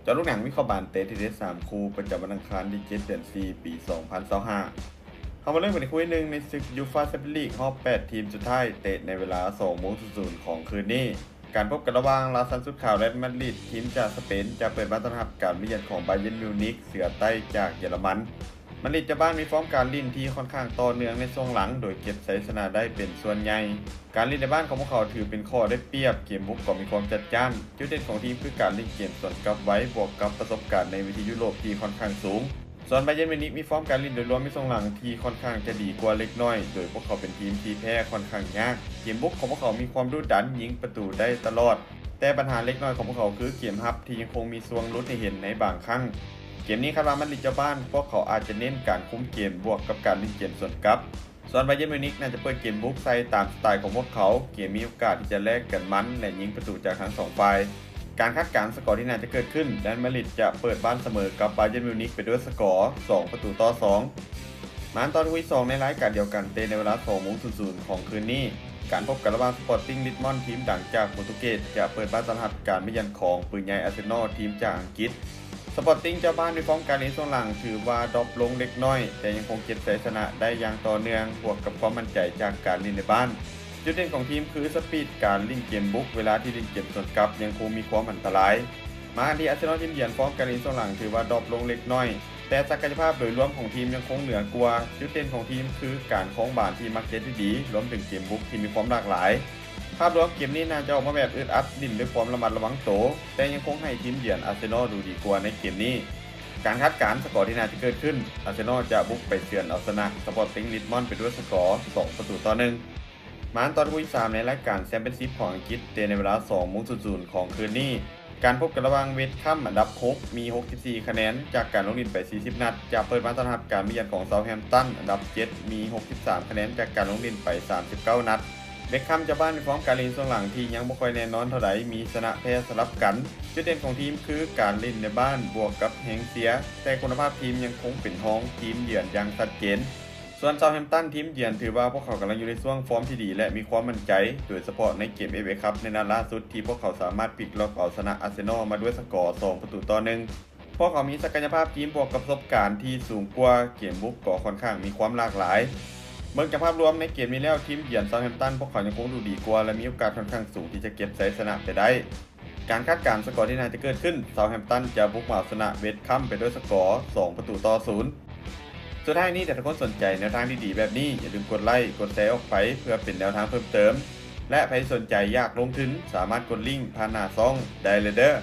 จอลูกหนังวิเคราะห์บานเตะที่เด็ด3คู่ประจำวันอังคารที่7เดือน4ปี2025เข้ามาเริ่มกันในคู่ที่1ในศึกยูฟ่าแชมเปี้ยนลีกรอบ8ทีมสุดท้ายเตะในเวลา20:00ของคืนนี้การพบกันระหว่างลาซันสุดข่าวและมาดริดทีมจากสเปนจะเปิดบ้านต้อนรับการมาเยือนของบาเยิร์นมิวนิกเสือใต้จากเยอรมันมาดริดจะบ้านมีฟอร์มการลิ่นที่ค่อนข้างต่อเนื่องในช่วงหลังโดยเก็บชัยชนะได้เป็นส่วนใหญ่การลิ่นในบ้านของพวกเขาถือเป็นข้อได้เปรียบเกมบุกก็มีความจัดจ้านจุดเด่นของทีมคือการเล่นเกมสวนกลับไว้บวกกับประสบการณ์ในเวทียุโรปที่ค่อนข้างสูงส่วนบาเยิร์นมิวนิกมีฟอร์มการลิ่นโดยรวมในช่วงหลังที่ค่อนข้างจะดีกว่าเล็กน้อยโดยพวกเขาเป็นทีมที่แพ้ค่อนข้างยากเกมบุกของพวกเขามีความดุดันยิงประตูได้ตลอดแต่ปัญหาเล็กน้อยของพวกเขาคือเกมรับที่ยังคงมีส่วงลุ้นให้เห็นในบางครั้งเกมนี้คาดว่ามาดริดเจ้าบ้านพวกเขาอาจจะเน้นการคุมเกมบวกกับการเล่นเกมสวนกลับส่วนบาเยิร์นมิวนิกน่าจะเปิดเกมบุกใส่ตามสไตล์ของพวกเขาเกมมีโอกาสที่จะแลกกันมันและยิงประตูจากทั้งสองฝ่ายการคาดการณ์สกอร์ที่น่าจะเกิดขึ้นแดนมาดริดจะเปิดบ้านเสมอกับบาเยิร์นมิวนิกไปด้วยสกอร์2-2มาตอนที่2ในรายการเดียวกันเตะในเวลา20:00ของคืนนี้การพบกันระหว่างสปอร์ติ้งลิสบอนทีมดังจากโปรตุเกสจะเปิดบ้านต้อนรับการมาเยือนของปืนใหญ่อาร์เซนอลทีมจากอังกฤษสปอร์ติ้งเจ้าบ้านในฟอร์มการเล่นช่วงหลังถือว่าดรอปลงเล็กน้อยแต่ยังคงเก็บชัยชนะได้อย่างต่อเนื่องบวกกับความมั่นใจจากการเล่นในบ้านจุดเด่นของทีมคือสปีดการเล่นเกมบุกเวลาที่เล่นเกมสวนกลับยังคงมีความอันตรายมาที่อาร์เซนอลทีมเยือนฟอร์มการเล่นช่วงหลังถือว่าดรอปลงเล็กน้อยแต่ศักยภาพโดยรวมของทีมยังคงเหนือกว่าจุดเด่นของทีมคือการคล้องบาลที่มักเล่นที่ดีรวมถึงเกมบุกที่มีความหลากหลายภาพรวมเกมนี้น่าจะออกมาแบบอึดอัดดิ้นด้วยความระมัดระวังโตแต่ยังคงให้ทีมเยือนอาร์เซนอลดูดีกว่าในเกมนี้การคาดการณ์สกอร์ที่น่าจะเกิดขึ้นอาร์เซนอลจะบุกไปเยือนเอาชนะสปอร์ติ้งลิสบอนไปด้วยสกอร์2-1มาตอนที่3ในรายการแชมเปี้ยนชิพของอังกฤษเตะในเวลา20:00ของคืนนี้การพบกันระหว่างเวสต์แฮมอันดับ6มี64คะแนนจากการลงเล่นไป40นัดจะเปิดบ้านต้อนรับการมาเยือนของเซาท์แฮมป์ตันอันดับ7มี63คะแนนจากการลงเล่นไป39นัดเบคแฮมจะบ้านในฟอร์มการเล่นช่วงหลังที่ยังไม่ค่อยแน่นอนเท่าไหร่มีชนะแพ้สลับกันจุดเด่นของทีมคือการเล่นในบ้านบวกกับแฮงเสียแต่คุณภาพทีมยังคงเป็นท้องทีมเยือนอย่างชัดเจนส่วนเซาท์แฮมป์ตันทีมเยือนถือว่าพวกเขากำลังอยู่ในช่วงฟอร์มที่ดีและมีความมั่นใจโดยเฉพาะในเกมFA Cupในนัดล่าสุดที่พวกเขาสามารถพลิกล็อกเอาชนะอาร์เซนอลมาด้วยสกอร์2-1พวกเขามีศักยภาพทีมบวกกับประสบการณ์ที่สูงกว่าเกมบุกก็ค่อนข้างมีความหลากหลายเมื่อจากภาพรวมในเกมนี้แล้วทีมเยือนเซาท์แฮมป์ตันพวกเขายังคงดูดีกว่าและมีโอกาสค่อนข้างสูงที่จะเก็บชัยชนะไปได้การคาดการณ์สกอร์ที่น่าจะเกิดขึ้นเซาท์แฮมป์ตันจะบุกมาชนะเวสต์แฮมไปด้วยสกอร์2-0สุดท้ายนี้แต่ถ้าคนสนใจแนวทางดีๆแบบนี้อย่าลืมกดไลค์กดแชร์ออกไปเพื่อเป็นแนวทางเพิ่มเติมและใครสนใจอยากลงทุนสามารถกดลิงก์ผ่านหน้าซ่องได้เลยเด้อ